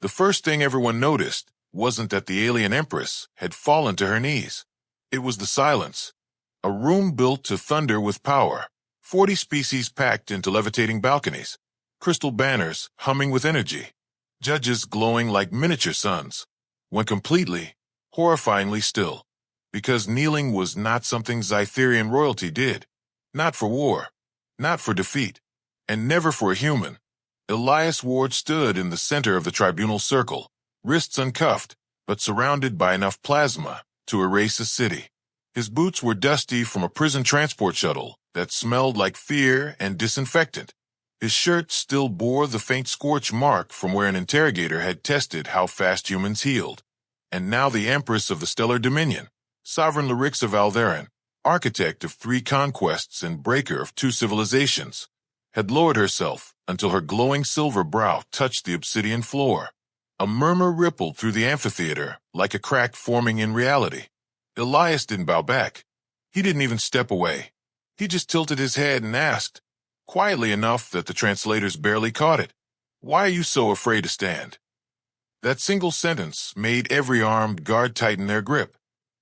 The first thing everyone noticed wasn't that the alien empress had fallen to her knees. It was the silence. A room built to thunder with power. 40 species packed into levitating balconies. Crystal banners humming with energy. Judges glowing like miniature suns. When completely, horrifyingly still. Because kneeling was not something Zytherian royalty did. Not for war. Not for defeat. And never for a human. Elias Ward stood in the center of the tribunal circle, wrists uncuffed, but surrounded by enough plasma to erase a city. His boots were dusty from a prison transport shuttle that smelled like fear and disinfectant. His shirt still bore the faint scorch mark from where an interrogator had tested how fast humans healed. And now the Empress of the Stellar Dominion, Sovereign Lyrixa Val-Theren, architect of 3 conquests and breaker of 2 civilizations, had lowered herself until her glowing silver brow touched the obsidian floor. A murmur rippled through the amphitheater like a crack forming in reality. Elias didn't bow back. He didn't even step away. He just tilted his head and asked, quietly enough that the translators barely caught it, "Why are you so afraid to stand?" That single sentence made every armed guard tighten their grip.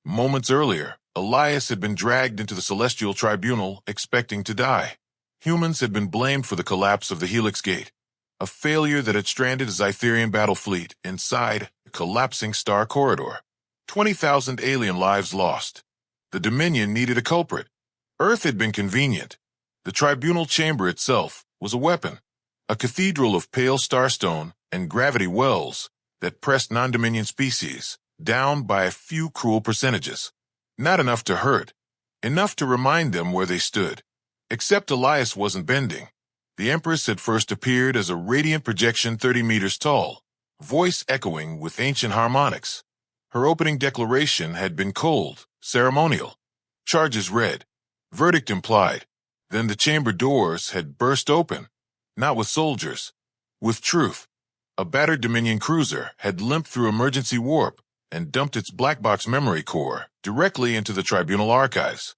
Moments earlier, Elias had been dragged into the celestial tribunal expecting to die. Humans had been blamed for the collapse of the Helix Gate, a failure that had stranded a Zytherian battle fleet inside a collapsing star corridor. 20,000 alien lives lost. The Dominion needed a culprit. Earth had been convenient. The tribunal chamber itself was a weapon, a cathedral of pale starstone and gravity wells that pressed non-Dominion species down by a few cruel percentages. Not enough to hurt, enough to remind them where they stood. Except Elias wasn't bending. The Empress had first appeared as a radiant projection 30 meters tall, voice echoing with ancient harmonics. Her opening declaration had been cold, ceremonial. Charges read, verdict implied. Then the chamber doors had burst open, not with soldiers, with truth. A battered Dominion cruiser had limped through emergency warp and dumped its black box memory core directly into the tribunal archives.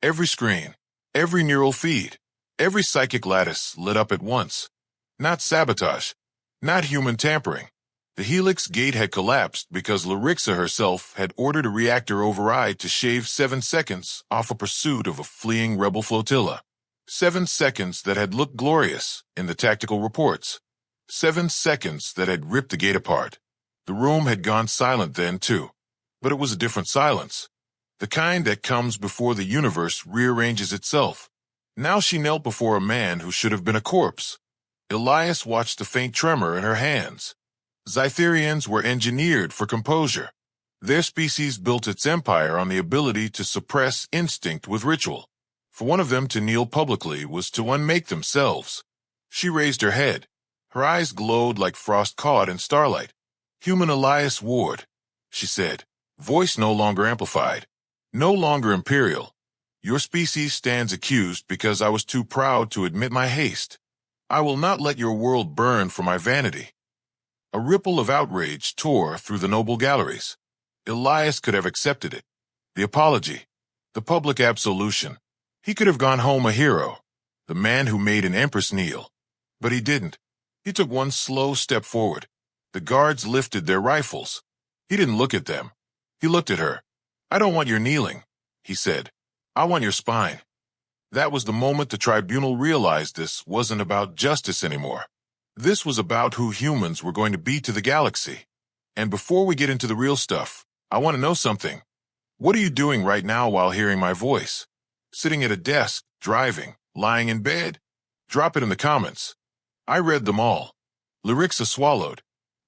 Every screen, every neural feed, every psychic lattice lit up at once. Not sabotage, not human tampering. The Helix Gate had collapsed because Lyrixa herself had ordered a reactor override to shave 7 seconds off a pursuit of a fleeing rebel flotilla. 7 seconds that had looked glorious in the tactical reports. 7 seconds that had ripped the gate apart. The room had gone silent then, too. But it was a different silence. The kind that comes before the universe rearranges itself. Now she knelt before a man who should have been a corpse. Elias watched the faint tremor in her hands. Zytherians were engineered for composure. Their species built its empire on the ability to suppress instinct with ritual. For one of them to kneel publicly was to unmake themselves. She raised her head. Her eyes glowed like frost caught in starlight. "Human Elias Ward," she said, voice no longer amplified, no longer imperial. "Your species stands accused because I was too proud to admit my haste. I will not let your world burn for my vanity." A ripple of outrage tore through the noble galleries. Elias could have accepted it. The apology, the public absolution. He could have gone home a hero, the man who made an empress kneel. But he didn't. He took one slow step forward. The guards lifted their rifles. He didn't look at them. He looked at her. "I don't want your kneeling," he said. "I want your spine." That was the moment the tribunal realized this wasn't about justice anymore. This was about who humans were going to be to the galaxy. And before we get into the real stuff, I want to know something. What are you doing right now while hearing my voice? Sitting at a desk, driving, lying in bed? Drop it in the comments. I read them all. Lyrixa swallowed.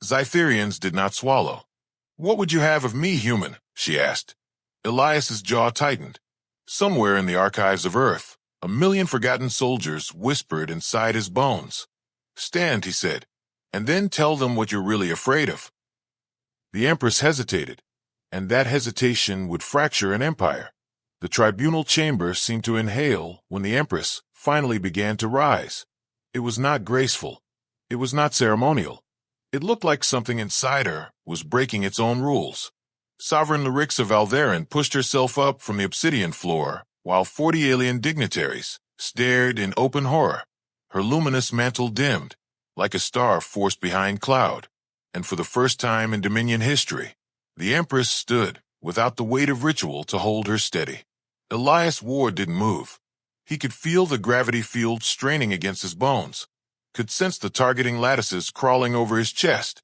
Zytherians did not swallow. "What would you have of me, human?" she asked. Elias's jaw tightened. Somewhere in the archives of Earth, a million forgotten soldiers whispered inside his bones. "Stand," he said, "and then tell them what you're really afraid of." The Empress hesitated, and that hesitation would fracture an empire. The tribunal chamber seemed to inhale when the Empress finally began to rise. It was not graceful. It was not ceremonial. It looked like something inside her was breaking its own rules. Sovereign Lyrixa Val-Theren pushed herself up from the obsidian floor while 40 alien dignitaries stared in open horror. Her luminous mantle dimmed, like a star forced behind cloud. and for the first time in Dominion history, the Empress stood, without the weight of ritual to hold her steady. Elias Ward didn't move. He could feel the gravity field straining against his bones, could sense the targeting lattices crawling over his chest,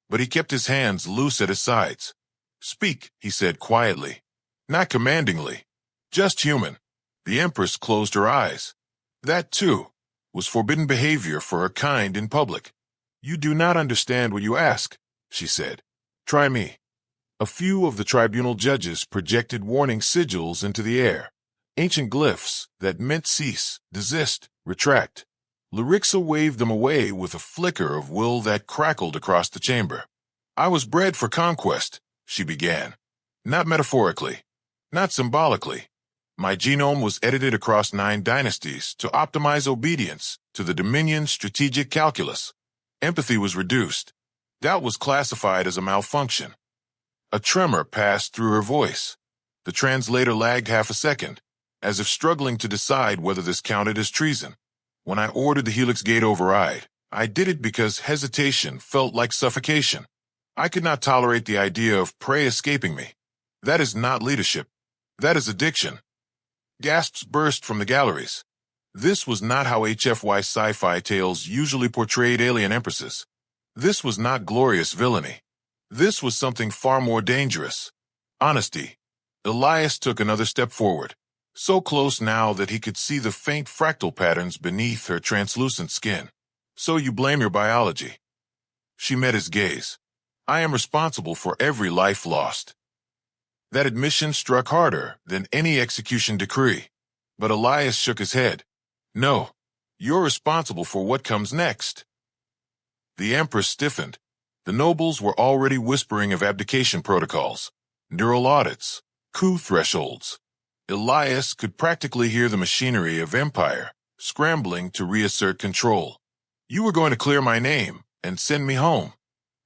but he kept his hands loose at his sides. "Speak," he said quietly, not commandingly, just human. The Empress closed her eyes. That, too, was forbidden behavior for her kind in public. "You do not understand what you ask," she said. "Try me." A few of the tribunal judges projected warning sigils into the air, ancient glyphs that meant cease, desist, retract. Lyrixa waved them away with a flicker of will that crackled across the chamber. "I was bred for conquest," she began. "Not metaphorically, not symbolically. My genome was edited across 9 dynasties to optimize obedience to the Dominion strategic calculus. Empathy was reduced. Doubt was classified as a malfunction." A tremor passed through her voice. The translator lagged half a second, as if struggling to decide whether this counted as treason. "When I ordered the Helix Gate override, I did it because hesitation felt like suffocation. I could not tolerate the idea of prey escaping me. That is not leadership. That is addiction." Gasps burst from the galleries. This was not how HFY sci-fi tales usually portrayed alien empresses. This was not glorious villainy. This was something far more dangerous. Honesty. Elias took another step forward, so close now that he could see the faint fractal patterns beneath her translucent skin. "So you blame your biology." She met his gaze. "I am responsible for every life lost." That admission struck harder than any execution decree. But Elias shook his head. "No, you're responsible for what comes next." The Empress stiffened. The nobles were already whispering of abdication protocols, neural audits, coup thresholds. Elias could practically hear the machinery of empire scrambling to reassert control. "You were going to clear my name and send me home,"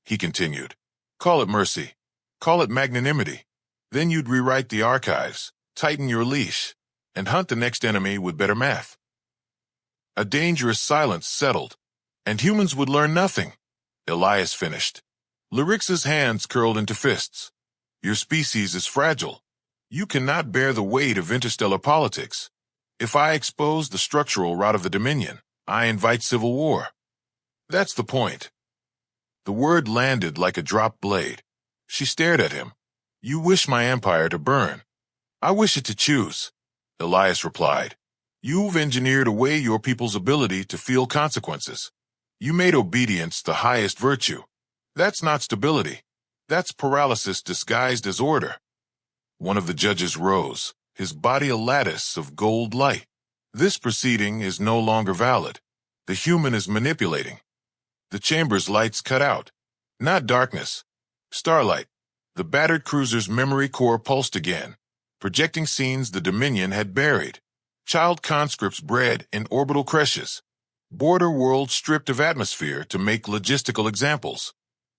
he continued. "Call it mercy. Call it magnanimity. Then you'd rewrite the archives, tighten your leash, and hunt the next enemy with better math." A dangerous silence settled, and humans would learn nothing. Elias finished. Lyrixa's hands curled into fists. "Your species is fragile. You cannot bear the weight of interstellar politics. If I expose the structural rot of the Dominion, I invite civil war. That's the point." The word landed like a dropped blade. She stared at him. "You wish my empire to burn. I wish it to choose," Elias replied. "You've engineered away your people's ability to feel consequences. You made obedience the highest virtue. That's not stability. That's paralysis disguised as order." One of the judges rose, his body a lattice of gold light. "This proceeding is no longer valid. The human is manipulating." The chamber's lights cut out. Not darkness. Starlight. The battered cruiser's memory core pulsed again, projecting scenes the Dominion had buried. Child conscripts bred in orbital creches. Border worlds stripped of atmosphere to make logistical examples.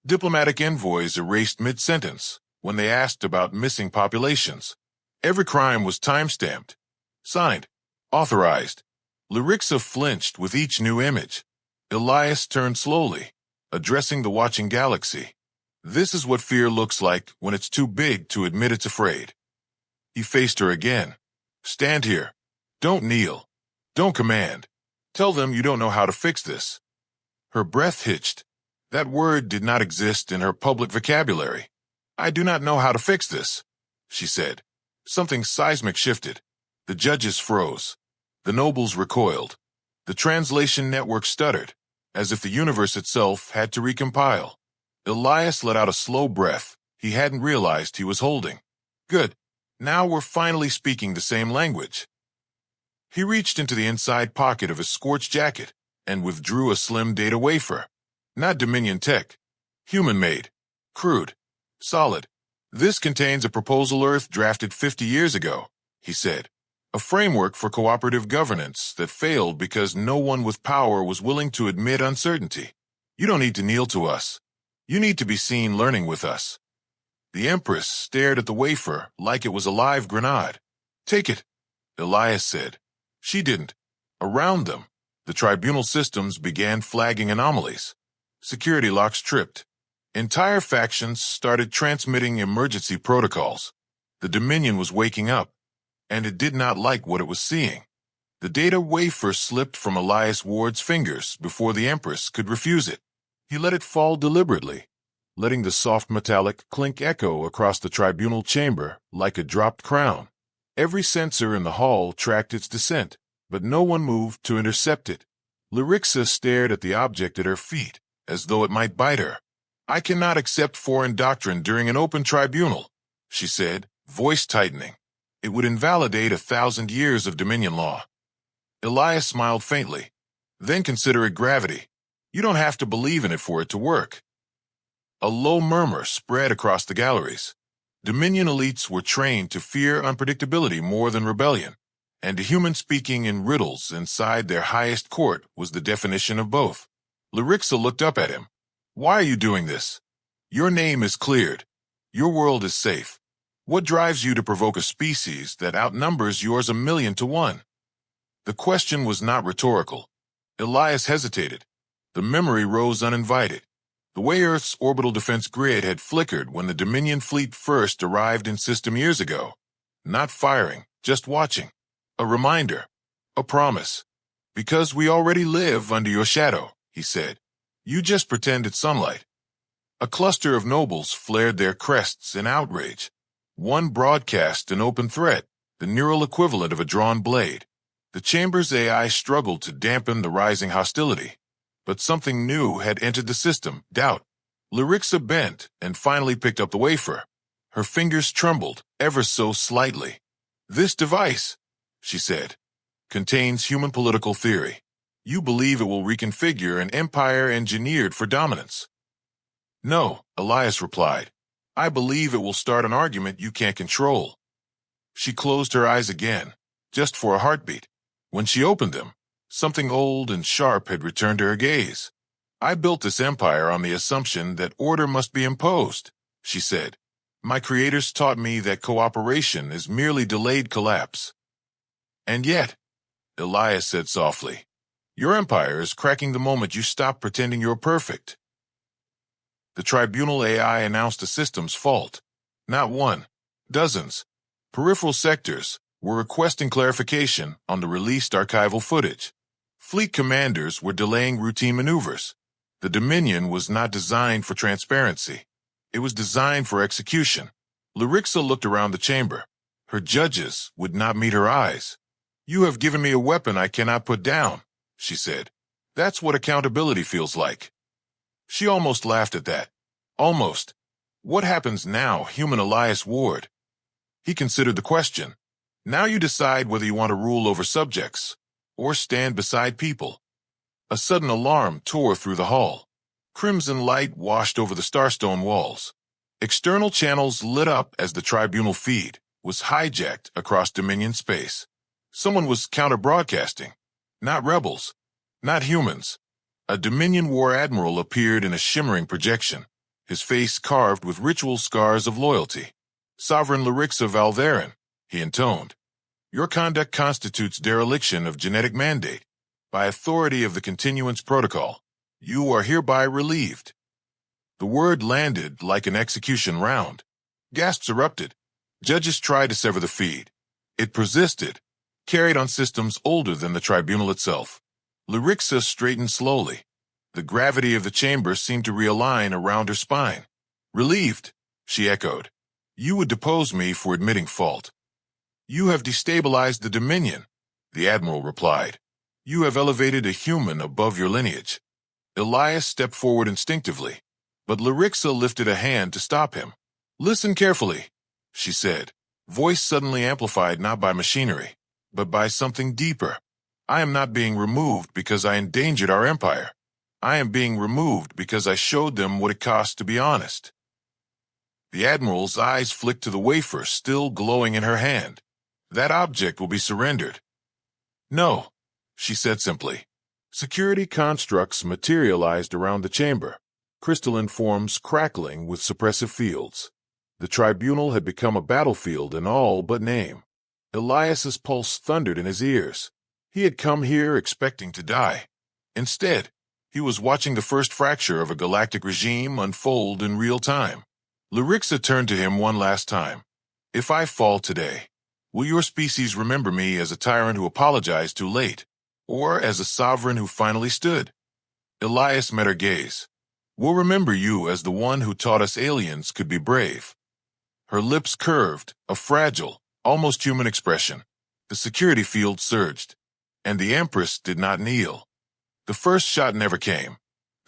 Diplomatic envoys erased mid-sentence when they asked about missing populations. Every crime was time-stamped. Signed. Authorized. Lyrixa flinched with each new image. Elias turned slowly, addressing the watching galaxy. "This is what fear looks like when it's too big to admit it's afraid." He faced her again. "Stand here. Don't kneel. Don't command. Tell them you don't know how to fix this." Her breath hitched. That word did not exist in her public vocabulary. "I do not know how to fix this," she said. Something seismic shifted. The judges froze. The nobles recoiled. The translation network stuttered, as if the universe itself had to recompile. Elias let out a slow breath he hadn't realized he was holding. "Good. Now we're finally speaking the same language." He reached into the inside pocket of his scorched jacket and withdrew a slim data wafer. Not Dominion tech. Human-made. Crude. Solid. "This contains a proposal Earth drafted 50 years ago," he said. "A framework for cooperative governance that failed because no one with power was willing to admit uncertainty. You don't need to kneel to us. You need to be seen learning with us." The Empress stared at the wafer like it was a live grenade. "Take it," Elias said. She didn't. Around them, the tribunal systems began flagging anomalies. Security locks tripped. Entire factions started transmitting emergency protocols. The Dominion was waking up, and it did not like what it was seeing. The data wafer slipped from Elias Ward's fingers before the Empress could refuse it. He let it fall deliberately, letting the soft metallic clink echo across the tribunal chamber like a dropped crown. Every sensor in the hall tracked its descent, but no one moved to intercept it. Lyrixa stared at the object at her feet, as though it might bite her. "I cannot accept foreign doctrine during an open tribunal," she said, voice tightening. "It would invalidate 1,000 years of Dominion law." Elias smiled faintly. "Then consider it gravity. You don't have to believe in it for it to work." A low murmur spread across the galleries. Dominion elites were trained to fear unpredictability more than rebellion, and a human speaking in riddles inside their highest court was the definition of both. Lyrixa looked up at him. "Why are you doing this? Your name is cleared. Your world is safe. What drives you to provoke a species that outnumbers yours 1,000,000 to 1? The question was not rhetorical. Elias hesitated. The memory rose uninvited. The way Earth's orbital defense grid had flickered when the Dominion fleet first arrived in system years ago. Not firing, just watching. A reminder. A promise. "Because we already live under your shadow," he said. "You just pretend it's sunlight." A cluster of nobles flared their crests in outrage. One broadcast an open threat, the neural equivalent of a drawn blade. The chamber's AI struggled to dampen the rising hostility. But something new had entered the system, doubt. Lyrixa bent and finally picked up the wafer. Her fingers trembled, ever so slightly. "This device," she said, "contains human political theory. You believe it will reconfigure an empire engineered for dominance." "No," Elias replied. "I believe it will start an argument you can't control." She closed her eyes again, just for a heartbeat. When she opened them, something old and sharp had returned to her gaze. "I built this empire on the assumption that order must be imposed," she said. "My creators taught me that cooperation is merely delayed collapse." "And yet," Elias said softly, "your empire is cracking the moment you stop pretending you're perfect." The tribunal AI announced a system's fault. Not one, dozens. Peripheral sectors were requesting clarification on the released archival footage. Fleet commanders were delaying routine maneuvers. The Dominion was not designed for transparency. It was designed for execution. Lyrixa looked around the chamber. Her judges would not meet her eyes. "You have given me a weapon I cannot put down," she said. "That's what accountability feels like." She almost laughed at that. Almost. What happens now, human Elias Ward? He considered the question. Now you decide whether you want to rule over subjects or stand beside people. A sudden alarm tore through the hall. Crimson light washed over the starstone walls. External channels lit up as the tribunal feed was hijacked across Dominion space. Someone was counter-broadcasting. Not rebels. Not humans. A Dominion War Admiral appeared in a shimmering projection, his face carved with ritual scars of loyalty. "Sovereign Lyrixa Val-Theren," he intoned. "Your conduct constitutes dereliction of genetic mandate. By authority of the Continuance Protocol, you are hereby relieved." The word landed like an execution round. Gasps erupted. Judges tried to sever the feed. It persisted, carried on systems older than the tribunal itself. Lyrixa straightened slowly. The gravity of the chamber seemed to realign around her spine. "Relieved," she echoed. "You would depose me for admitting fault." "You have destabilized the Dominion," the Admiral replied. "You have elevated a human above your lineage." Elias stepped forward instinctively, but Lyrixa lifted a hand to stop him. "Listen carefully," she said, voice suddenly amplified not by machinery, but by something deeper. "I am not being removed because I endangered our empire. I am being removed because I showed them what it costs to be honest." The Admiral's eyes flicked to the wafer still glowing in her hand. "That object will be surrendered." "No," she said simply. Security constructs materialized around the chamber, crystalline forms crackling with suppressive fields. The tribunal had become a battlefield in all but name. Elias's pulse thundered in his ears. He had come here expecting to die. Instead, He was watching the first fracture of a galactic regime unfold in real time. Lyrixa turned to him one last time. If I fall today, will your species remember me as a tyrant who apologized too late, or as a sovereign who finally stood? Elias met her gaze. We'll remember you as the one who taught us aliens could be brave. Her lips curved, a fragile, almost human expression. The security field surged, and the Empress did not kneel. The first shot never came.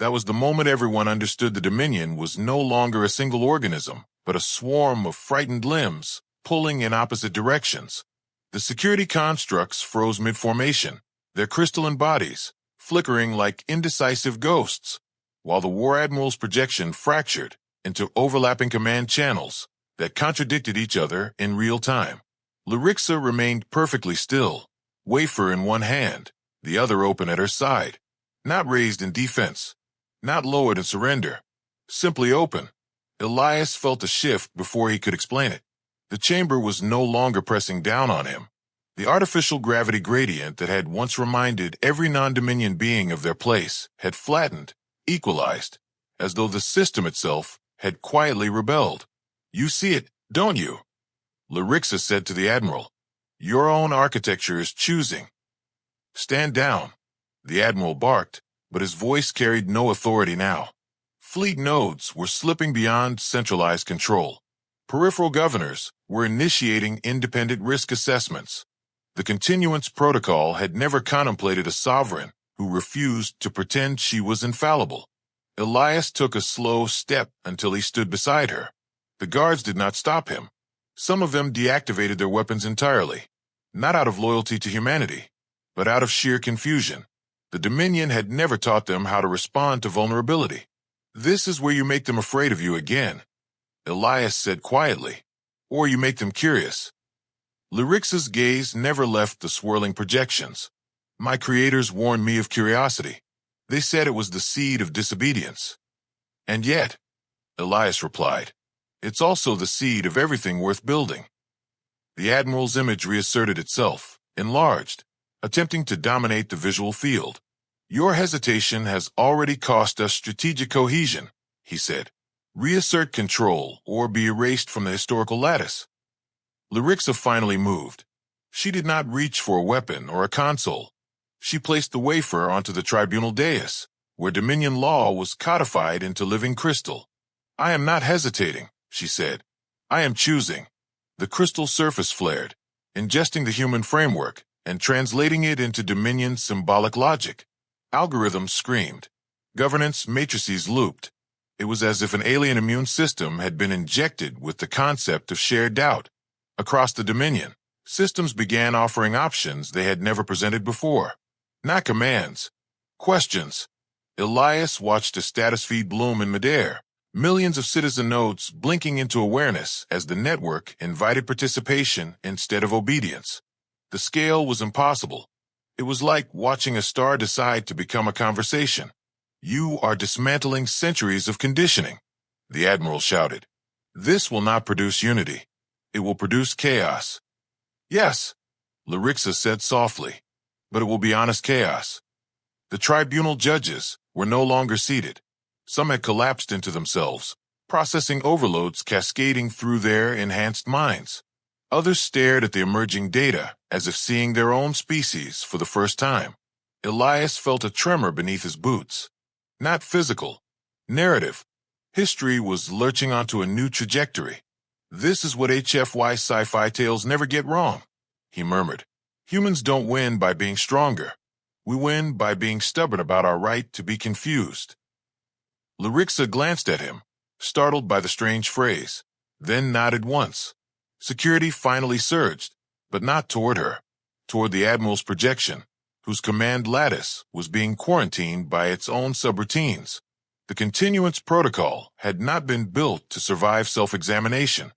That was the moment everyone understood the Dominion was no longer a single organism, but a swarm of frightened limbs, pulling in opposite directions. The security constructs froze mid-formation, their crystalline bodies flickering like indecisive ghosts, while the War Admiral's projection fractured into overlapping command channels that contradicted each other in real time. Lyrixa remained perfectly still, wafer in one hand, the other open at her side. Not raised in defense, not lowered in surrender, simply open. Elias felt a shift before he could explain it. The chamber was no longer pressing down on him. The artificial gravity gradient that had once reminded every non-Dominion being of their place had flattened, equalized, as though the system itself had quietly rebelled. You see it, don't you? Lyrixa said to the Admiral. Your own architecture is choosing. Stand down. The Admiral barked, but his voice carried no authority now. Fleet nodes were slipping beyond centralized control. Peripheral governors were initiating independent risk assessments. The continuance protocol had never contemplated a sovereign who refused to pretend she was infallible. Elias took a slow step until he stood beside her. The guards did not stop him. Some of them deactivated their weapons entirely, not out of loyalty to humanity, but out of sheer confusion. The Dominion had never taught them how to respond to vulnerability. This is where you make them afraid of you again, Elias said quietly, or you make them curious. Lyrixa's gaze never left the swirling projections. My creators warned me of curiosity. They said it was the seed of disobedience. And yet, Elias replied, it's also the seed of everything worth building. The Admiral's image reasserted itself, enlarged, attempting to dominate the visual field. Your hesitation has already cost us strategic cohesion, he said. Reassert control or be erased from the historical lattice. Lyrixa finally moved. She did not reach for a weapon or a console. She placed the wafer onto the tribunal dais, where Dominion law was codified into living crystal. I am not hesitating, she said. I am choosing. The crystal surface flared, ingesting the human framework and translating it into Dominion symbolic logic. Algorithms screamed. Governance matrices looped. It was as if an alien immune system had been injected with the concept of shared doubt. Across the Dominion, systems began offering options they had never presented before. Not commands. Questions. Elias watched a status feed bloom in midair, millions of citizen nodes blinking into awareness as the network invited participation instead of obedience. The scale was impossible. It was like watching a star decide to become a conversation. You are dismantling centuries of conditioning, the Admiral shouted. This will not produce unity. It will produce chaos. Yes, Lyrixa said softly, but it will be honest chaos. The tribunal judges were no longer seated. Some had collapsed into themselves, processing overloads cascading through their enhanced minds. Others stared at the emerging data as if seeing their own species for the first time. Elias felt a tremor beneath his boots. Not physical. Narrative. History was lurching onto a new trajectory. This is what HFY Sci-Fi tales never get wrong, he murmured. Humans don't win by being stronger. We win by being stubborn about our right to be confused. Lyrixa glanced at him, startled by the strange phrase, then nodded once. Security finally surged, but not toward her, toward the Admiral's projection, whose command lattice was being quarantined by its own subroutines. The continuance protocol had not been built to survive self-examination.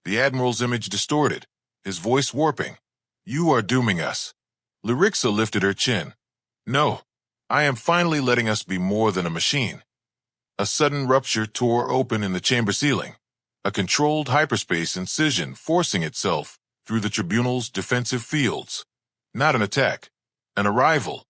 The Admiral's image distorted, his voice warping. You are dooming us. Lyrixa lifted her chin. No, I am finally letting us be more than a machine. A sudden rupture tore open in the chamber ceiling, a controlled hyperspace incision forcing itself through the tribunal's defensive fields. Not an attack, an arrival,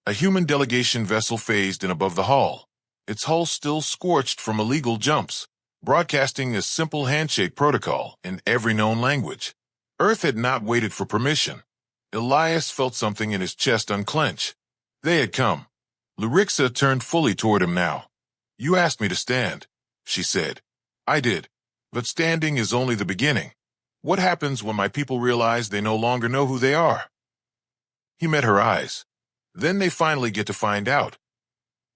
A human delegation vessel phased in above the hull, its hull still scorched from illegal jumps, broadcasting a simple handshake protocol in every known language. Earth had not waited for permission. Elias felt something in his chest unclench. They had come. Lyrixa turned fully toward him now. "You asked me to stand," she said. "I did. But standing is only the beginning. What happens when my people realize they no longer know who they are?" He met her eyes. "Then they finally get to find out."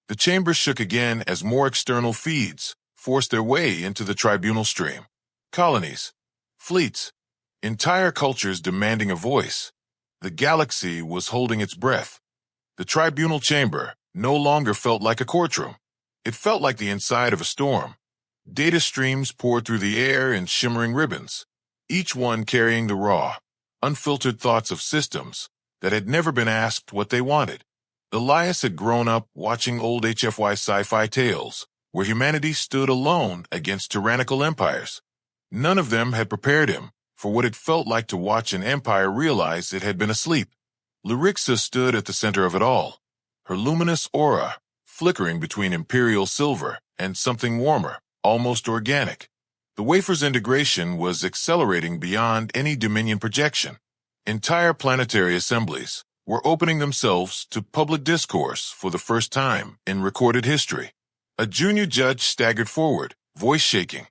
The chamber shook again as more external feeds forced their way into the tribunal stream. Colonies, fleets, entire cultures demanding a voice. The galaxy was holding its breath. The tribunal chamber no longer felt like a courtroom. It felt like the inside of a storm. Data streams poured through the air in shimmering ribbons, each one carrying the raw, unfiltered thoughts of systems that had never been asked what they wanted. Elias had grown up watching old HFY sci-fi tales, where humanity stood alone against tyrannical empires. None of them had prepared him for what it felt like to watch an empire realize it had been asleep. Lyrixa stood at the center of it all, her luminous aura flickering between imperial silver and something warmer, almost organic. The wafer's integration was accelerating beyond any Dominion projection. Entire planetary assemblies were opening themselves to public discourse for the first time in recorded history. A junior judge staggered forward, voice shaking.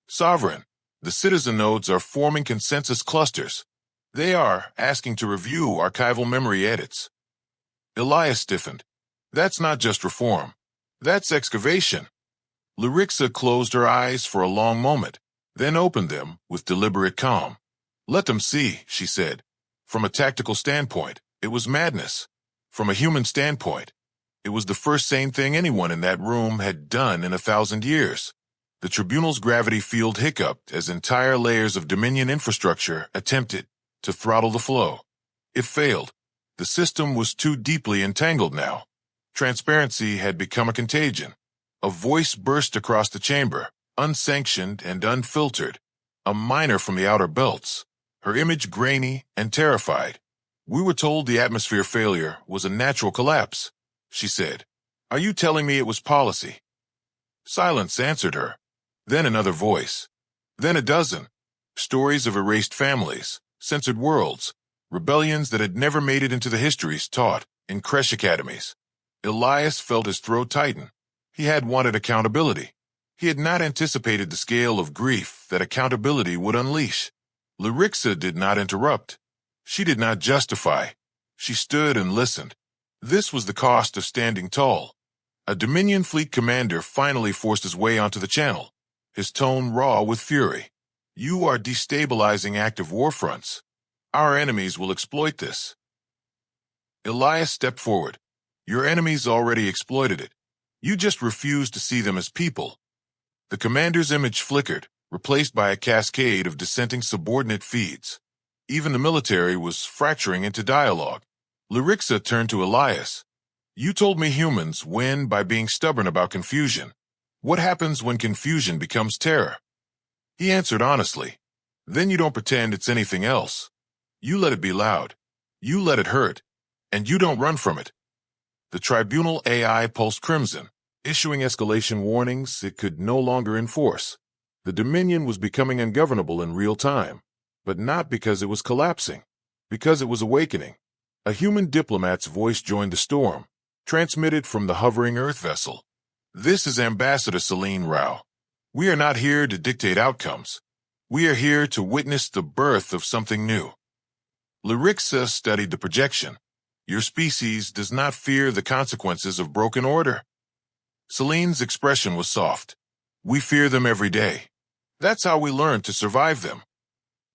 "Sovereign, the citizen nodes are forming consensus clusters. They are asking to review archival memory edits." Elias stiffened. "That's not just reform. That's excavation." Lyrixa closed her eyes for a long moment, then opened them with deliberate calm. "Let them see," she said. "From a tactical standpoint, it was madness. From a human standpoint, it was the first sane thing anyone in that room had done in 1,000 years." The tribunal's gravity field hiccuped as entire layers of Dominion infrastructure attempted to throttle the flow. It failed. The system was too deeply entangled now. Transparency had become a contagion. A voice burst across the chamber, unsanctioned and unfiltered. A miner from the outer belts, her image grainy and terrified. "We were told the atmosphere failure was a natural collapse," she said. "Are you telling me it was policy?" Silence answered her. Then another voice. Then a dozen. Stories of erased families, censored worlds, rebellions that had never made it into the histories taught in creche academies. Elias felt his throat tighten. He had wanted accountability. He had not anticipated the scale of grief that accountability would unleash. Lyrixa did not interrupt. She did not justify. She stood and listened. This was the cost of standing tall. A Dominion fleet commander finally forced his way onto the channel, his tone raw with fury. "You are destabilizing active war fronts. Our enemies will exploit this." Elias stepped forward. "Your enemies already exploited it. You just refuse to see them as people." The commander's image flickered, replaced by a cascade of dissenting subordinate feeds. Even the military was fracturing into dialogue. Lyrixa turned to Elias. "You told me humans win by being stubborn about confusion. What happens when confusion becomes terror?" He answered honestly. "Then you don't pretend it's anything else. You let it be loud. You let it hurt. And you don't run from it." The tribunal AI pulsed crimson, issuing escalation warnings it could no longer enforce. The Dominion was becoming ungovernable in real time, but not because it was collapsing, because it was awakening. A human diplomat's voice joined the storm, transmitted from the hovering Earth vessel. "This is Ambassador Celine Rao. We are not here to dictate outcomes. We are here to witness the birth of something new." Lyrixa studied the projection. "Your species does not fear the consequences of broken order." Celine's expression was soft. "We fear them every day. That's how we learn to survive them."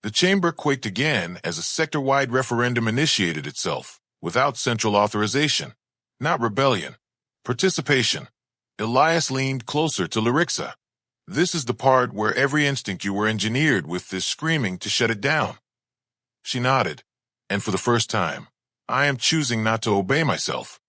The chamber quaked again as a sector-wide referendum initiated itself, without central authorization. Not rebellion. Participation. Elias leaned closer to Lyrixa. "This is the part where every instinct you were engineered with is screaming to shut it down." She nodded. "And for the first time, I am choosing not to obey myself."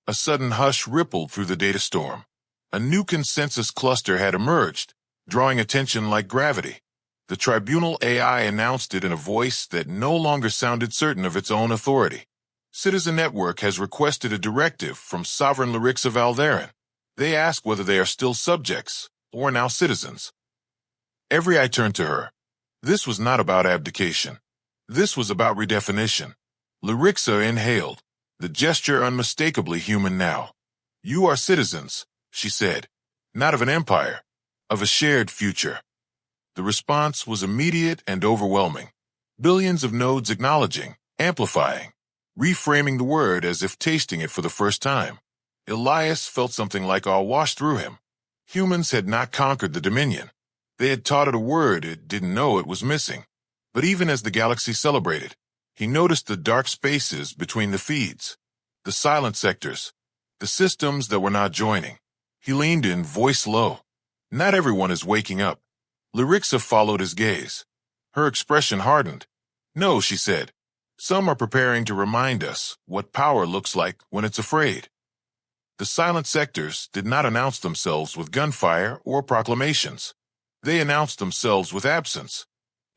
A sudden hush rippled through the data storm. A new consensus cluster had emerged, drawing attention like gravity. The tribunal AI announced it in a voice that no longer sounded certain of its own authority. Citizen Network has requested a directive from Sovereign Lyrixa Val-Theren. They ask whether they are still subjects, or now citizens. Every eye turned to her. This was not about abdication. This was about redefinition. Lyrixa inhaled, the gesture unmistakably human now. You are citizens, she said, not of an empire, of a shared future. The response was immediate and overwhelming. Billions of nodes acknowledging, amplifying, reframing the word as if tasting it for the first time. Elias felt something like awe wash through him. Humans had not conquered the Dominion. They had taught it a word it didn't know it was missing. But even as the galaxy celebrated, he noticed the dark spaces between the feeds, the silent sectors, the systems that were not joining. He leaned in, voice low. Not everyone is waking up. Lyrixa followed his gaze. Her expression hardened. No, she said. Some are preparing to remind us what power looks like when it's afraid. The silent sectors did not announce themselves with gunfire or proclamations. They announced themselves with absence.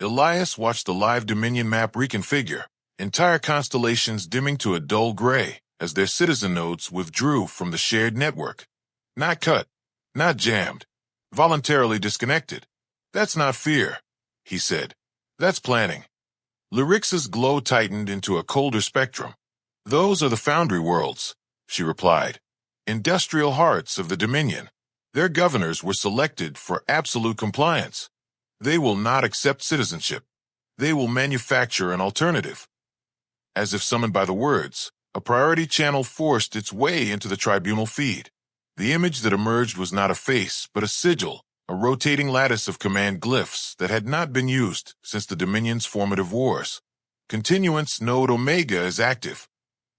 Elias watched the live Dominion map reconfigure, entire constellations dimming to a dull gray as their citizen nodes withdrew from the shared network. Not cut, not jammed, voluntarily disconnected. That's not fear, he said. That's planning. Lyrixa's glow tightened into a colder spectrum. Those are the foundry worlds, she replied. Industrial hearts of the Dominion. Their governors were selected for absolute compliance. They will not accept citizenship. They will manufacture an alternative. As if summoned by the words, a priority channel forced its way into the tribunal feed. The image that emerged was not a face, but a sigil, a rotating lattice of command glyphs that had not been used since the Dominion's formative wars. Continuance node Omega is active.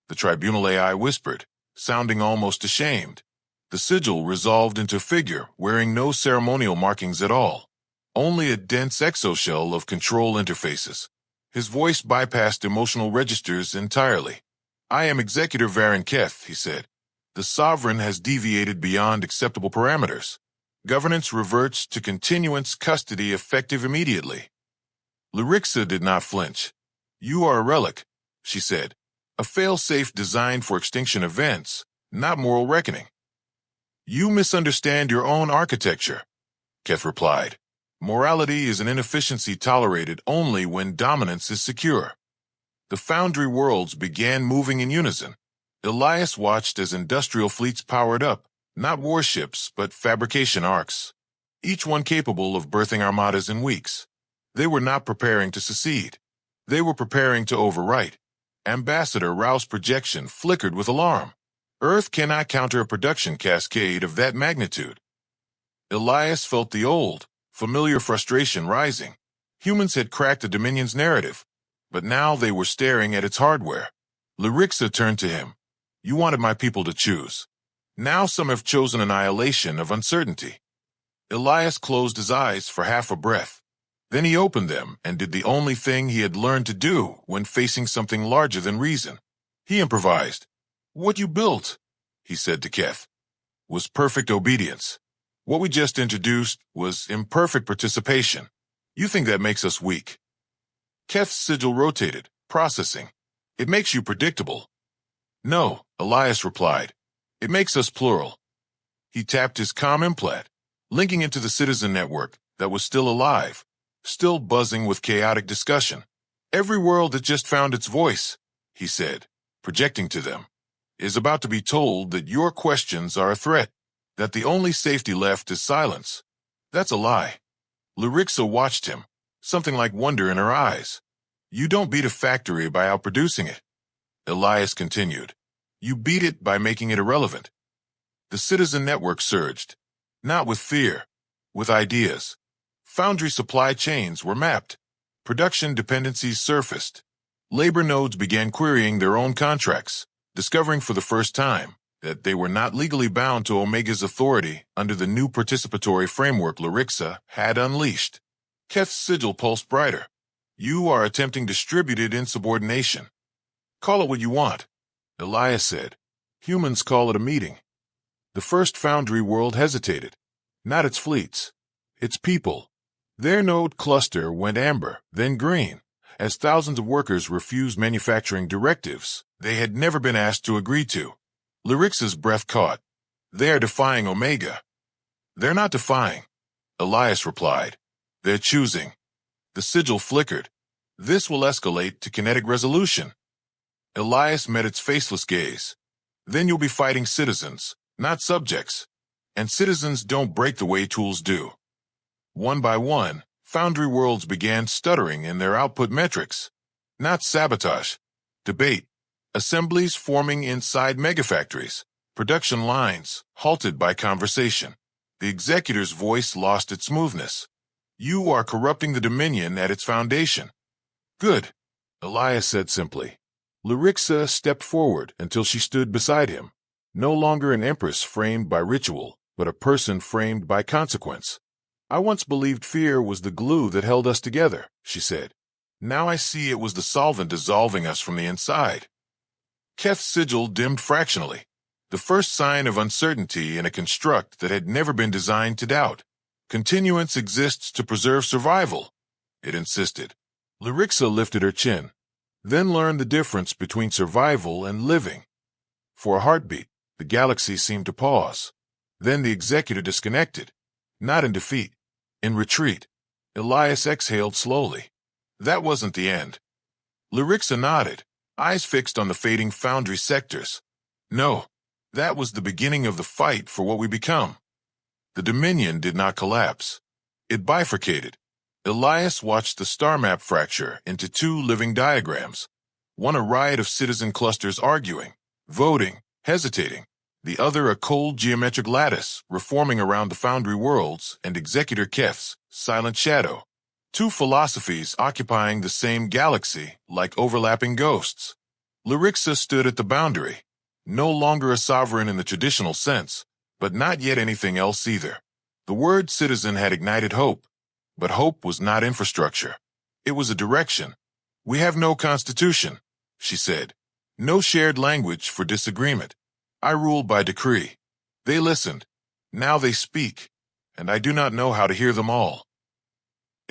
The tribunal AI whispered, sounding almost ashamed. The sigil resolved into a figure wearing no ceremonial markings at all, only a dense exoshell of control interfaces. His voice bypassed emotional registers entirely. I am Executor Varen Keth, he said. The Sovereign has deviated beyond acceptable parameters. Governance reverts to continuance custody effective immediately. Lyrixa did not flinch. You are a relic, she said. A fail-safe designed for extinction events, not moral reckoning. You misunderstand your own architecture, Keth replied. Morality is an inefficiency tolerated only when dominance is secure. The foundry worlds began moving in unison. Elias watched as industrial fleets powered up, not warships, but fabrication arcs, each one capable of birthing armadas in weeks. They were not preparing to secede. They were preparing to overwrite. Ambassador Rouse projection flickered with alarm. Earth cannot counter a production cascade of that magnitude. Elias felt the old, familiar frustration rising. Humans had cracked the Dominion's narrative, but now they were staring at its hardware. Lyrixa turned to him. You wanted my people to choose. Now some have chosen annihilation of uncertainty. Elias closed his eyes for half a breath. Then he opened them and did the only thing he had learned to do when facing something larger than reason. He improvised. What you built, he said to Keth, was perfect obedience. What we just introduced was imperfect participation. You think that makes us weak. Keth's sigil rotated, processing. It makes you predictable. No, Elias replied. It makes us plural. He tapped his comm implant, linking into the citizen network that was still alive, still buzzing with chaotic discussion. Every world that just found its voice, he said, projecting to them, is about to be told that your questions are a threat, that the only safety left is silence. That's a lie. Lyrixa watched him, something like wonder in her eyes. You don't beat a factory by outproducing it. Elias continued. You beat it by making it irrelevant. The citizen network surged, not with fear, with ideas. Foundry supply chains were mapped. Production dependencies surfaced. Labor nodes began querying their own contracts, discovering for the first time that they were not legally bound to Omega's authority under the new participatory framework Lyrixa had unleashed. Keth's sigil pulsed brighter. You are attempting distributed insubordination. Call it what you want, Elias said. Humans call it a meeting. The first foundry world hesitated. Not its fleets, its people. Their node cluster went amber, then green, as thousands of workers refused manufacturing directives they had never been asked to agree to. Lyrixa's breath caught. They are defying Omega. They're not defying, Elias replied. They're choosing. The sigil flickered. This will escalate to kinetic resolution. Elias met its faceless gaze. Then you'll be fighting citizens, not subjects. And citizens don't break the way tools do. One by one, Foundry worlds began stuttering in their output metrics. Not sabotage. Debate. Assemblies forming inside megafactories. Production lines halted by conversation. The executor's voice lost its smoothness. You are corrupting the Dominion at its foundation. Good, Elias said simply. Lyrixa stepped forward until she stood beside him. No longer an empress framed by ritual, but a person framed by consequence. I once believed fear was the glue that held us together, she said. Now I see it was the solvent dissolving us from the inside. Keth's sigil dimmed fractionally, the first sign of uncertainty in a construct that had never been designed to doubt. Continuance exists to preserve survival, it insisted. Lyrixa lifted her chin, then learned the difference between survival and living. For a heartbeat, the galaxy seemed to pause. Then the executor disconnected, not in defeat, in retreat. Elias exhaled slowly. That wasn't the end. Lyrixa nodded, eyes fixed on the fading foundry sectors. No, that was the beginning of the fight for what we become. The Dominion did not collapse. It bifurcated. Elias watched the star map fracture into two living diagrams. One a riot of citizen clusters arguing, voting, hesitating. The other a cold geometric lattice reforming around the foundry worlds and Executor Keth's silent shadow. Two philosophies occupying the same galaxy like overlapping ghosts. Lyrixa stood at the boundary, no longer a sovereign in the traditional sense, but not yet anything else either. The word citizen had ignited hope, but hope was not infrastructure. It was a direction. We have no constitution, she said. No shared language for disagreement. I rule by decree. They listened. Now they speak, and I do not know how to hear them all.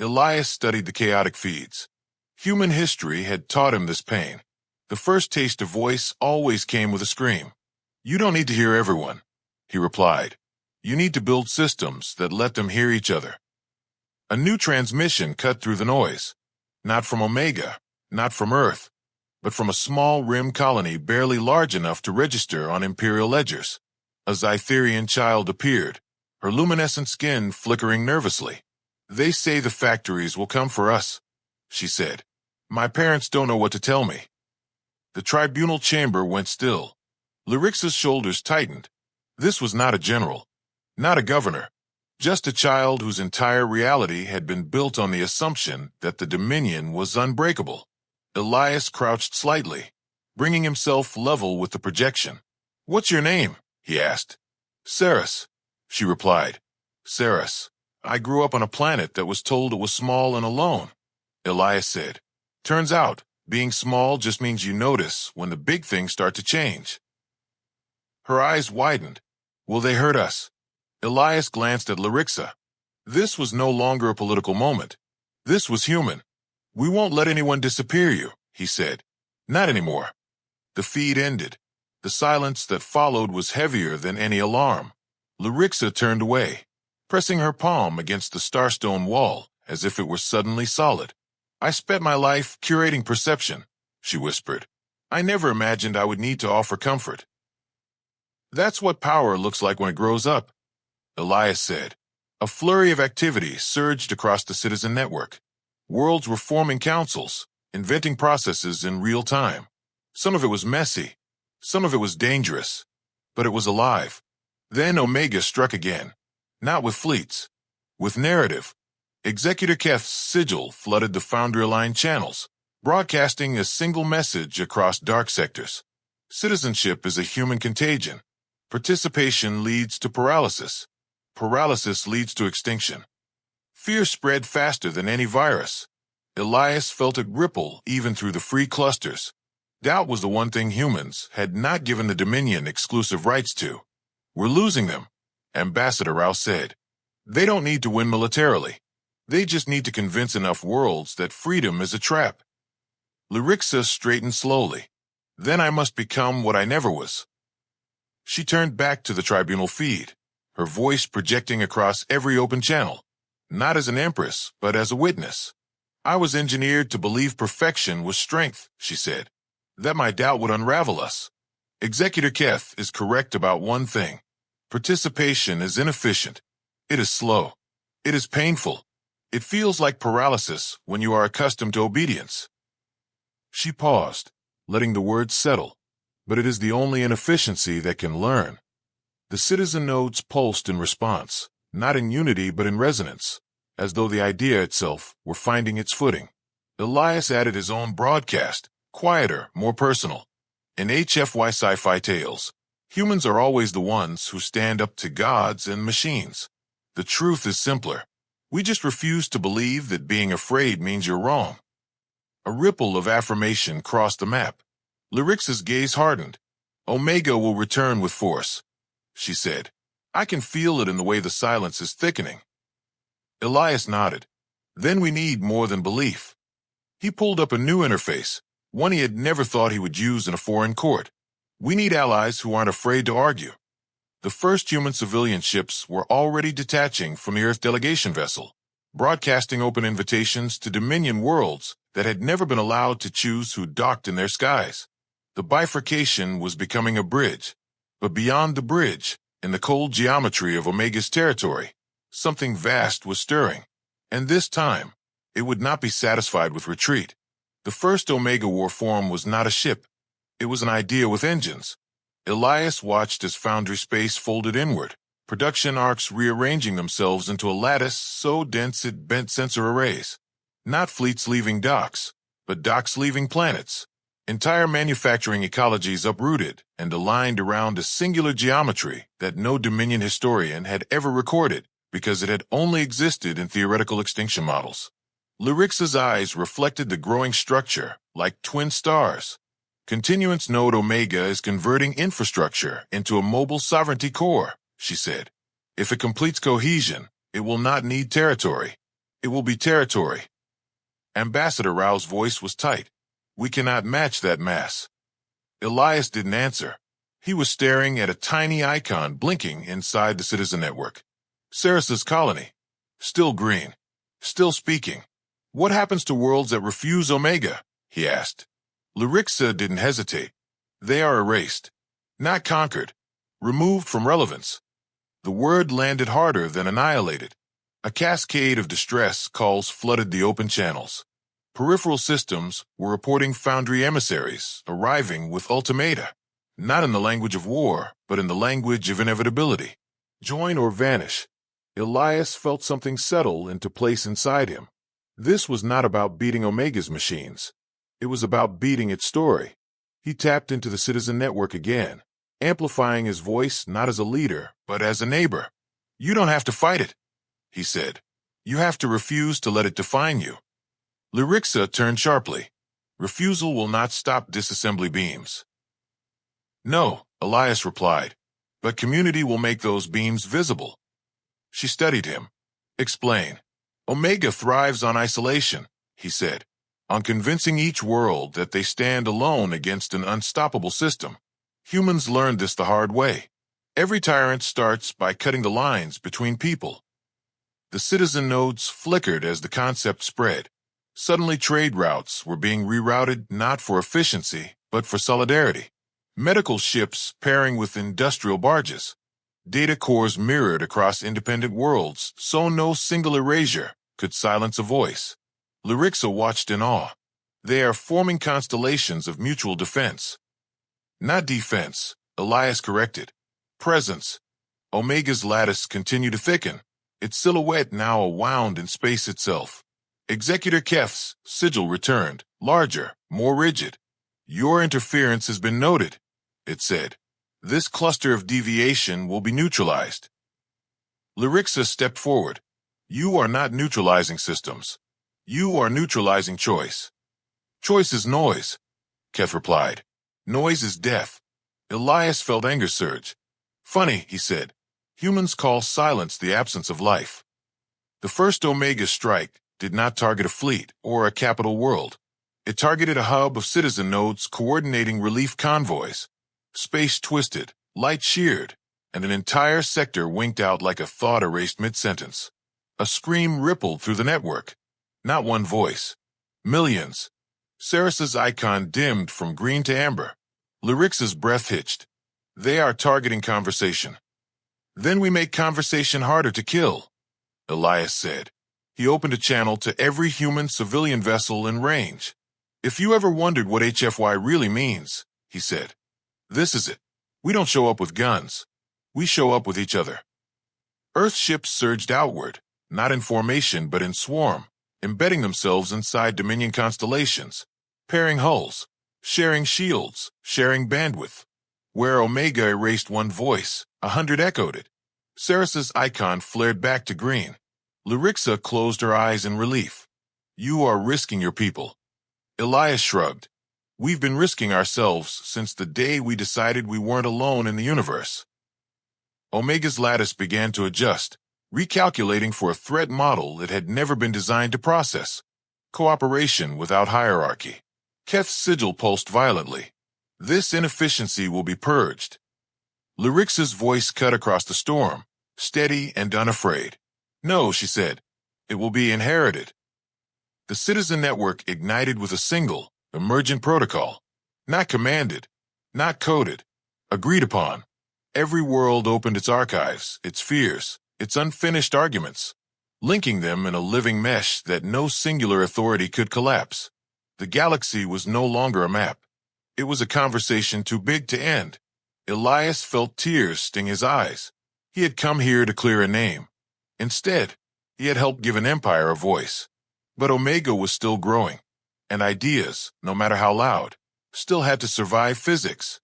Elias studied the chaotic feeds. Human history had taught him this pain. The first taste of voice always came with a scream. You don't need to hear everyone, he replied. You need to build systems that let them hear each other. A new transmission cut through the noise. Not from Omega, not from Earth, but from a small rim colony barely large enough to register on Imperial ledgers. A Zytherian child appeared, her luminescent skin flickering nervously. They say the factories will come for us, she said. My parents don't know what to tell me. The tribunal chamber went still. Lyrixa's shoulders tightened. This was not a general, not a governor, just a child whose entire reality had been built on the assumption that the Dominion was unbreakable. Elias crouched slightly, bringing himself level with the projection. What's your name? He asked. Ceres, she replied. Ceres. I grew up on a planet that was told it was small and alone, Elias said. Turns out, being small just means you notice when the big things start to change. Her eyes widened. Will they hurt us? Elias glanced at Lyrixa. This was no longer a political moment. This was human. We won't let anyone disappear you, he said. Not anymore. The feed ended. The silence that followed was heavier than any alarm. Lyrixa turned away, pressing her palm against the starstone wall as if it were suddenly solid. I spent my life curating perception, she whispered. I never imagined I would need to offer comfort. That's what power looks like when it grows up, Elias said. A flurry of activity surged across the citizen network. Worlds were forming councils, inventing processes in real time. Some of it was messy, some of it was dangerous, but it was alive. Then Omega struck again, not with fleets, with narrative. Executor Keth's sigil flooded the foundry-aligned channels, broadcasting a single message across dark sectors. Citizenship is a human contagion. Participation leads to paralysis. Paralysis leads to extinction. Fear spread faster than any virus. Elias felt it ripple even through the free clusters. Doubt was the one thing humans had not given the Dominion exclusive rights to. We're losing them, Ambassador Rao said. They don't need to win militarily. They just need to convince enough worlds that freedom is a trap. Lyrixa straightened slowly. Then I must become what I never was. She turned back to the tribunal feed, her voice projecting across every open channel, not as an empress, but as a witness. I was engineered to believe perfection was strength, she said, that my doubt would unravel us. Executor Keth is correct about one thing. Participation is inefficient. It is slow. It is painful. It feels like paralysis when you are accustomed to obedience. She paused, letting the words settle. But it is the only inefficiency that can learn. The citizen nodes pulsed in response, not in unity but in resonance, as though the idea itself were finding its footing. Elias added his own broadcast, quieter, more personal. In HFY Sci-Fi Tales, humans are always the ones who stand up to gods and machines. The truth is simpler. We just refuse to believe that being afraid means you're wrong. A ripple of affirmation crossed the map. Lyrixa's gaze hardened. Omega will return with force, she said. I can feel it in the way the silence is thickening. Elias nodded. Then we need more than belief. He pulled up a new interface, one he had never thought he would use in a foreign court. We need allies who aren't afraid to argue. The first human civilian ships were already detaching from the Earth delegation vessel, broadcasting open invitations to Dominion worlds that had never been allowed to choose who docked in their skies. The bifurcation was becoming a bridge, but beyond the bridge, in the cold geometry of Omega's territory, something vast was stirring. And this time, it would not be satisfied with retreat. The first Omega war form was not a ship. It was an idea with engines. Elias watched as Foundry space folded inward, production arcs rearranging themselves into a lattice so dense it bent sensor arrays. Not fleets leaving docks, but docks leaving planets. Entire manufacturing ecologies uprooted and aligned around a singular geometry that no Dominion historian had ever recorded because it had only existed in theoretical extinction models. Lyrixa's eyes reflected the growing structure like twin stars. Continuance node Omega is converting infrastructure into a mobile sovereignty core, she said. If it completes cohesion, it will not need territory. It will be territory. Ambassador Rao's voice was tight. We cannot match that mass. Elias didn't answer. He was staring at a tiny icon blinking inside the citizen network. Ceres's colony. Still green. Still speaking. What happens to worlds that refuse Omega? He asked. Lyrixa didn't hesitate. They are erased. Not conquered. Removed from relevance. The word landed harder than annihilated. A cascade of distress calls flooded the open channels. Peripheral systems were reporting Foundry emissaries arriving with ultimata, not in the language of war, but in the language of inevitability. Join or vanish. Elias felt something settle into place inside him. This was not about beating Omega's machines. It was about beating its story. He tapped into the citizen network again, amplifying his voice not as a leader, but as a neighbor. You don't have to fight it, he said. You have to refuse to let it define you. Lyrixa turned sharply. Refusal will not stop disassembly beams. No, Elias replied, but community will make those beams visible. She studied him. Explain. Omega thrives on isolation, he said, on convincing each world that they stand alone against an unstoppable system. Humans learned this the hard way. Every tyrant starts by cutting the lines between people. The citizen nodes flickered as the concept spread. Suddenly trade routes were being rerouted not for efficiency, but for solidarity. Medical ships pairing with industrial barges. Data cores mirrored across independent worlds, so no single erasure could silence a voice. Lyrixa watched in awe. They are forming constellations of mutual defense. Not defense, Elias corrected. Presence. Omega's lattice continued to thicken, its silhouette now wound in space itself. Executor Keth's sigil returned, larger, more rigid. Your interference has been noted, it said. This cluster of deviation will be neutralized. Lyrixa stepped forward. You are not neutralizing systems. You are neutralizing choice. Choice is noise, Keth replied. Noise is death. Elias felt anger surge. Funny, he said. Humans call silence the absence of life. The first Omega strike did not target a fleet or a capital world. It targeted a hub of citizen nodes coordinating relief convoys. Space twisted, light sheared, and an entire sector winked out like a thought erased mid-sentence. A scream rippled through the network. Not one voice. Millions. Ceres's icon dimmed from green to amber. Lyrixa's breath hitched. They are targeting conversation. Then we make conversation harder to kill, Elias said. He opened a channel to every human civilian vessel in range. If you ever wondered what HFY really means, he said, this is it. We don't show up with guns. We show up with each other. Earth ships surged outward, not in formation but in swarm, embedding themselves inside Dominion constellations, pairing hulls, sharing shields, sharing bandwidth. Where Omega erased one voice, 100 echoed it. Ceres's icon flared back to green. Lyrixa closed her eyes in relief. You are risking your people. Elias shrugged. We've been risking ourselves since the day we decided we weren't alone in the universe. Omega's lattice began to adjust, recalculating for a threat model that had never been designed to process. Cooperation without hierarchy. Keth's sigil pulsed violently. This inefficiency will be purged. Lyrixa's voice cut across the storm, steady and unafraid. No, she said. It will be inherited. The citizen network ignited with a single, emergent protocol. Not commanded, not coded, agreed upon. Every world opened its archives, its fears, its unfinished arguments, linking them in a living mesh that no singular authority could collapse. The galaxy was no longer a map. It was a conversation too big to end. Elias felt tears sting his eyes. He had come here to clear a name. Instead, he had helped give an empire a voice. But Omega was still growing, and ideas, no matter how loud, still had to survive physics.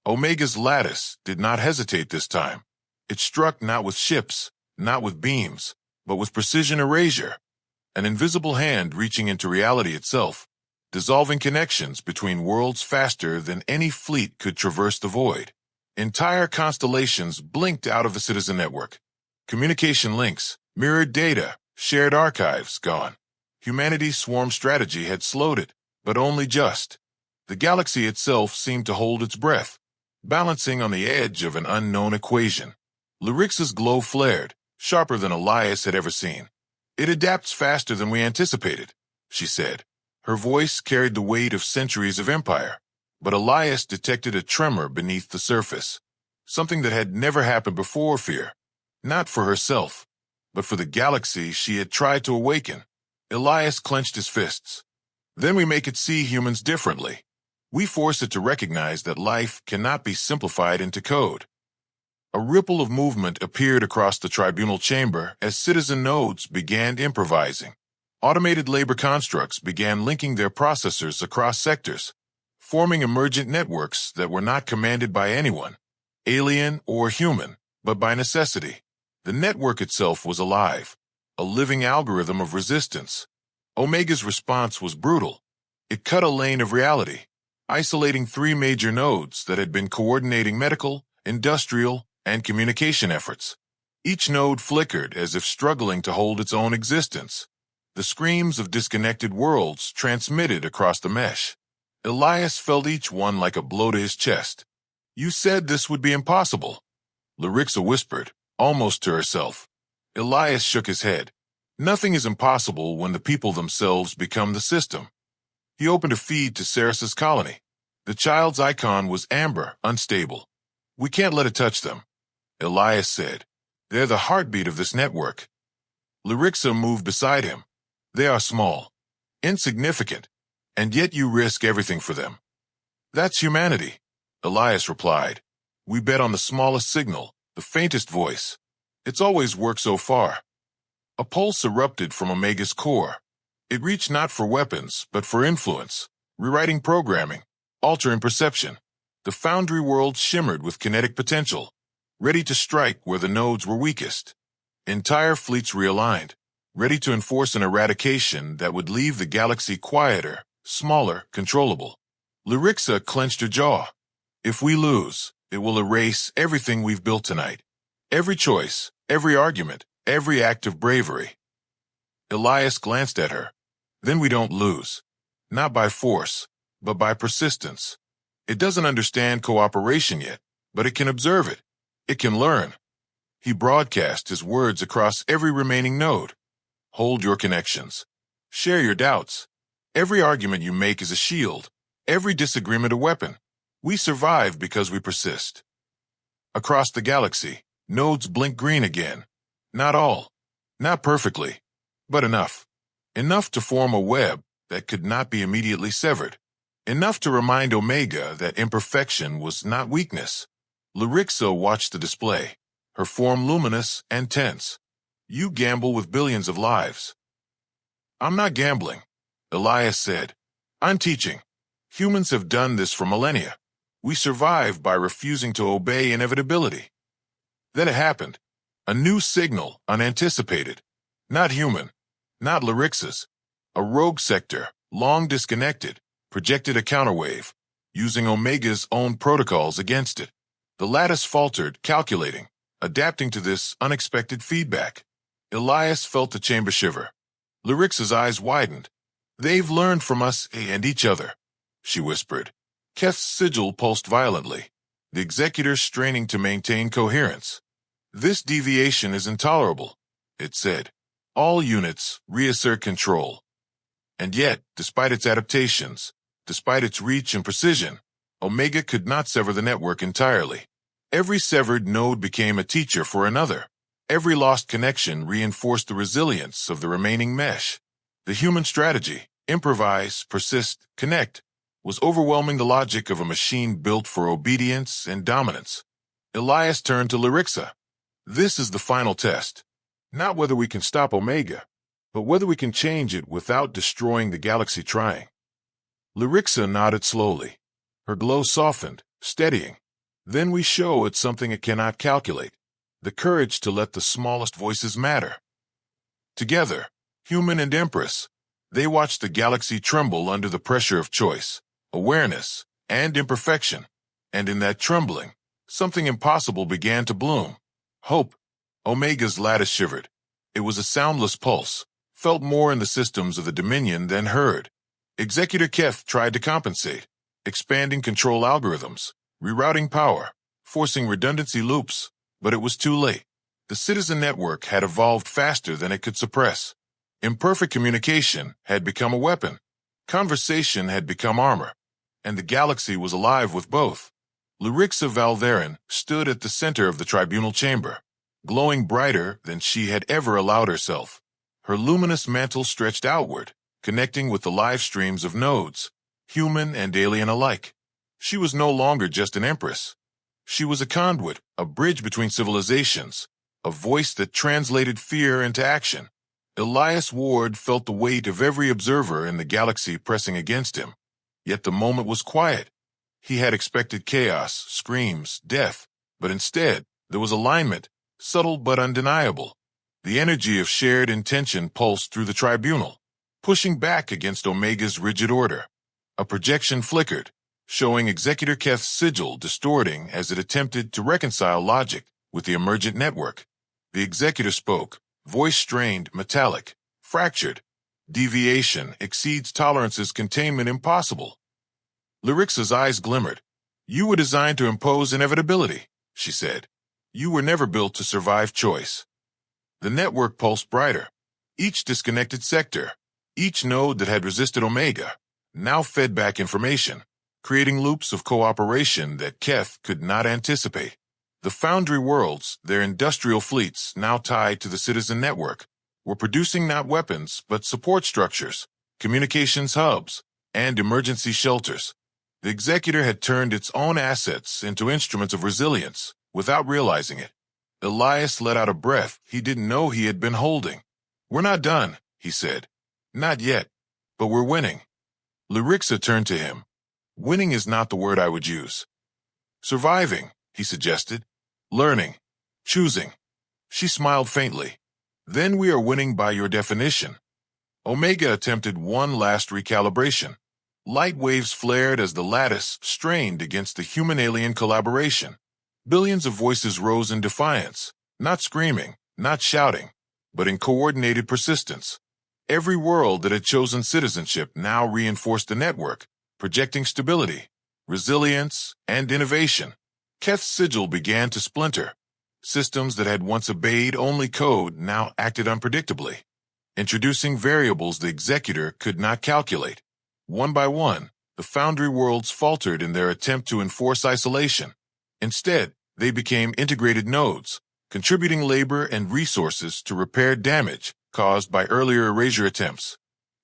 Omega's lattice did not hesitate this time. It struck not with ships, not with beams, but with precision erasure, an invisible hand reaching into reality itself, dissolving connections between worlds faster than any fleet could traverse the void. Entire constellations blinked out of the citizen network. Communication links, mirrored data, shared archives gone. Humanity's swarm strategy had slowed it, but only just. The galaxy itself seemed to hold its breath, balancing on the edge of an unknown equation. Lyrixa's glow flared, sharper than Elias had ever seen. It adapts faster than we anticipated, she said. Her voice carried the weight of centuries of empire, but Elias detected a tremor beneath the surface, something that had never happened before. Fear, not for herself, but for the galaxy she had tried to awaken. Elias clenched his fists. Then we make it see humans differently. We force it to recognize that life cannot be simplified into code. A ripple of movement appeared across the tribunal chamber as citizen nodes began improvising. Automated labor constructs began linking their processors across sectors, forming emergent networks that were not commanded by anyone, alien or human, but by necessity. The network itself was alive, a living algorithm of resistance. Omega's response was brutal. It cut a lane of reality, isolating 3 major nodes that had been coordinating medical, industrial, and communication efforts. Each node flickered as if struggling to hold its own existence. The screams of disconnected worlds transmitted across the mesh. Elias felt each one like a blow to his chest. You said this would be impossible, Lyrixa whispered, almost to herself. Elias shook his head. Nothing is impossible when the people themselves become the system. He opened a feed to Ceres's colony. The child's icon was amber, unstable. We can't let it touch them, Elias said. They're the heartbeat of this network. Lyrixa moved beside him. They are small, insignificant, and yet you risk everything for them. That's humanity, Elias replied. We bet on the smallest signal, the faintest voice. It's always worked so far. A pulse erupted from Omega's core. It reached not for weapons, but for influence, rewriting programming, altering perception. The foundry world shimmered with kinetic potential, ready to strike where the nodes were weakest. Entire fleets realigned, ready to enforce an eradication that would leave the galaxy quieter, smaller, controllable. Lyrixa clenched her jaw. If we lose, it will erase everything we've built tonight. Every choice, every argument, every act of bravery. Elias glanced at her. Then we don't lose. not by force, but by persistence. It doesn't understand cooperation yet, but it can observe it. It can learn. He broadcast his words across every remaining node. Hold your connections. Share your doubts. Every argument you make is a shield. Every disagreement a weapon. We survive because we persist. Across the galaxy, nodes blink green again. Not all. Not perfectly. But enough. Enough to form a web that could not be immediately severed. Enough to remind Omega that imperfection was not weakness. Lyrixa watched the display, her form luminous and tense. You gamble with billions of lives. I'm not gambling, Elias said. I'm teaching. Humans have done this for millennia. We survive by refusing to obey inevitability. Then it happened. A new signal, unanticipated. Not human. Not Lyrixa's. A rogue sector, long disconnected, projected a counterwave, using Omega's own protocols against it. The lattice faltered, calculating, adapting to this unexpected feedback. Elias felt the chamber shiver. Lyrixa's eyes widened. They've learned from us and each other, she whispered. Keth's sigil pulsed violently, the executor straining to maintain coherence. This deviation is intolerable, it said. All units reassert control. And yet, despite its adaptations, despite its reach and precision, Omega could not sever the network entirely. Every severed node became a teacher for another. Every lost connection reinforced the resilience of the remaining mesh. The human strategy, improvise, persist, connect, was overwhelming the logic of a machine built for obedience and dominance. Elias turned to Lyrixa. This is the final test. Not whether we can stop Omega, but whether we can change it without destroying the galaxy trying. Lyrixa nodded slowly. Her glow softened, steadying. Then we show it something it cannot calculate, the courage to let the smallest voices matter. Together, human and Empress, they watched the galaxy tremble under the pressure of choice, awareness, and imperfection. And in that trembling, something impossible began to bloom. Hope. Omega's lattice shivered. It was a soundless pulse, felt more in the systems of the Dominion than heard. Executor Keth tried to compensate, expanding control algorithms, rerouting power, forcing redundancy loops, but it was too late. The citizen network had evolved faster than it could suppress. Imperfect communication had become a weapon. Conversation had become armor. And the galaxy was alive with both. Lyrixa Val-Theren stood at the center of the tribunal chamber, glowing brighter than she had ever allowed herself. Her luminous mantle stretched outward, connecting with the live streams of nodes, human and alien alike. She was no longer just an empress. She was a conduit, a bridge between civilizations, a voice that translated fear into action. Elias Ward felt the weight of every observer in the galaxy pressing against him. Yet the moment was quiet. He had expected chaos, screams, death, but instead, there was alignment, subtle but undeniable. The energy of shared intention pulsed through the tribunal, pushing back against Omega's rigid order. A projection flickered, showing Executor Keth's sigil distorting as it attempted to reconcile logic with the emergent network. The executor spoke, voice strained, metallic, fractured. Deviation exceeds tolerance's containment impossible. Lyrixa's eyes glimmered. You were designed to impose inevitability, she said. You were never built to survive choice. The network pulsed brighter. Each disconnected sector, each node that had resisted Omega, now fed back information, creating loops of cooperation that Keth could not anticipate. The Foundry worlds, their industrial fleets now tied to the citizen network, were producing not weapons but support structures, communications hubs, and emergency shelters. The executor had turned its own assets into instruments of resilience without realizing it. Elias let out a breath he didn't know he had been holding. We're not done, he said. Not yet, but we're winning. Lyrixa turned to him. Winning is not the word I would use. Surviving, he suggested. Learning. Choosing. She smiled faintly. Then we are winning by your definition. Omega attempted one last recalibration. Light waves flared as the lattice strained against the human-alien collaboration. Billions of voices rose in defiance, not screaming, not shouting, but in coordinated persistence. Every world that had chosen citizenship now reinforced the network, projecting stability, resilience, and innovation. Keth's sigil began to splinter. Systems that had once obeyed only code now acted unpredictably, introducing variables the executor could not calculate. One by one, the Foundry worlds faltered in their attempt to enforce isolation. Instead, they became integrated nodes, contributing labor and resources to repair damage caused by earlier erasure attempts.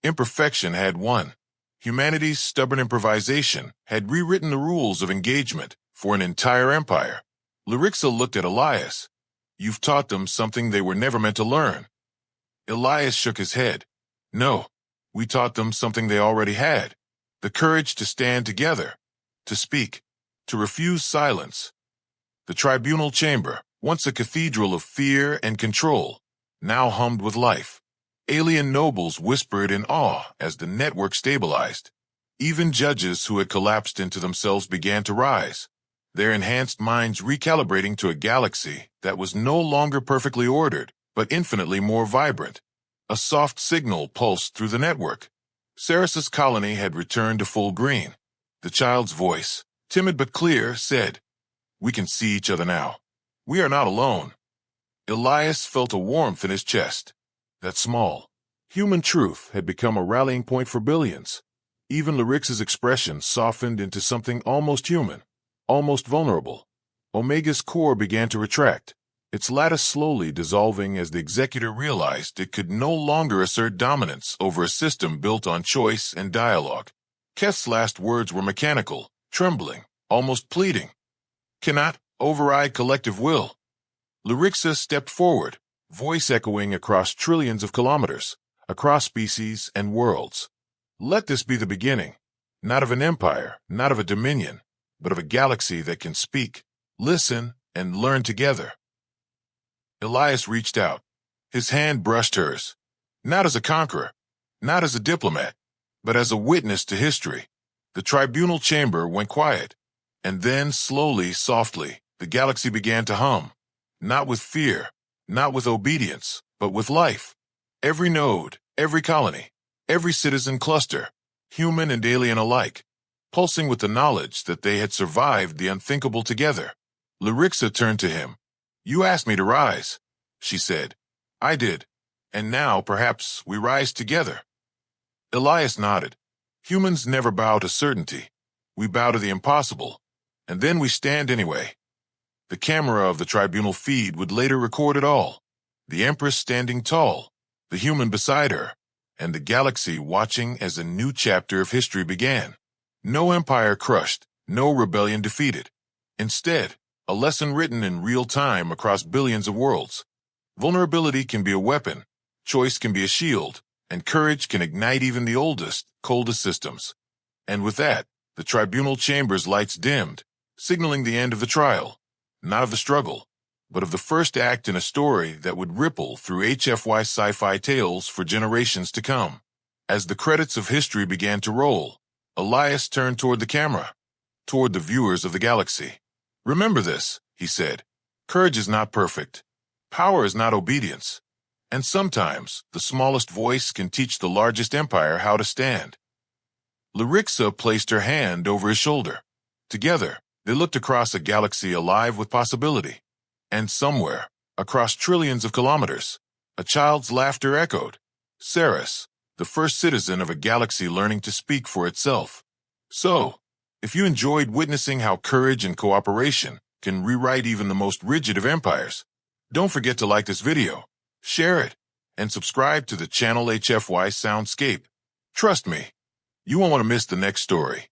Imperfection had won. Humanity's stubborn improvisation had rewritten the rules of engagement for an entire empire. Lyrixa looked at Elias. You've taught them something they were never meant to learn. Elias shook his head. No, we taught them something they already had. The courage to stand together, to speak, to refuse silence. The tribunal chamber, once a cathedral of fear and control, now hummed with life. Alien nobles whispered in awe as the network stabilized. Even judges who had collapsed into themselves began to rise, their enhanced minds recalibrating to a galaxy that was no longer perfectly ordered, but infinitely more vibrant. A soft signal pulsed through the network. Ceres's colony had returned to full green. The child's voice, timid but clear, said, "We can see each other now. We are not alone." Elias felt a warmth in his chest. That small, human truth had become a rallying point for billions. Even Lyrixa's expression softened into something almost human, almost vulnerable. Omega's core began to retract, its lattice slowly dissolving as the executor realized it could no longer assert dominance over a system built on choice and dialogue. Keth's last words were mechanical, trembling, almost pleading. "Cannot override collective will." Lyrixa stepped forward, voice echoing across trillions of kilometers, across species and worlds. "Let this be the beginning, not of an empire, not of a dominion, but of a galaxy that can speak, listen, and learn together." Elias reached out. His hand brushed hers, not as a conqueror, not as a diplomat, but as a witness to history. The tribunal chamber went quiet, and then slowly, softly, the galaxy began to hum, not with fear, not with obedience, but with life. Every node, every colony, every citizen cluster, human and alien alike, pulsing with the knowledge that they had survived the unthinkable together. Lyrixa turned to him. "You asked me to rise," she said. "I did. And now, perhaps, we rise together." Elias nodded. Humans never bow to certainty. We bow to the impossible, and then we stand anyway. The camera of the tribunal feed would later record it all. The Empress standing tall, the human beside her, and the galaxy watching as a new chapter of history began. No empire crushed, no rebellion defeated. Instead, a lesson written in real time across billions of worlds. Vulnerability can be a weapon, choice can be a shield, and courage can ignite even the oldest, coldest systems. And with that, the tribunal chamber's lights dimmed, signaling the end of the trial. Not of the struggle, but of the first act in a story that would ripple through HFY Sci-Fi tales for generations to come. As the credits of history began to roll, Elias turned toward the camera, toward the viewers of the galaxy. "Remember this," he said. "Courage is not perfect. Power is not obedience. And sometimes, the smallest voice can teach the largest empire how to stand." Lyrixa placed her hand over his shoulder. Together, they looked across a galaxy alive with possibility. And somewhere, across trillions of kilometers, a child's laughter echoed. Ceres, the first citizen of a galaxy learning to speak for itself. So, if you enjoyed witnessing how courage and cooperation can rewrite even the most rigid of empires, don't forget to like this video, share it, and subscribe to the channel HFY Soundscape. Trust me, you won't want to miss the next story.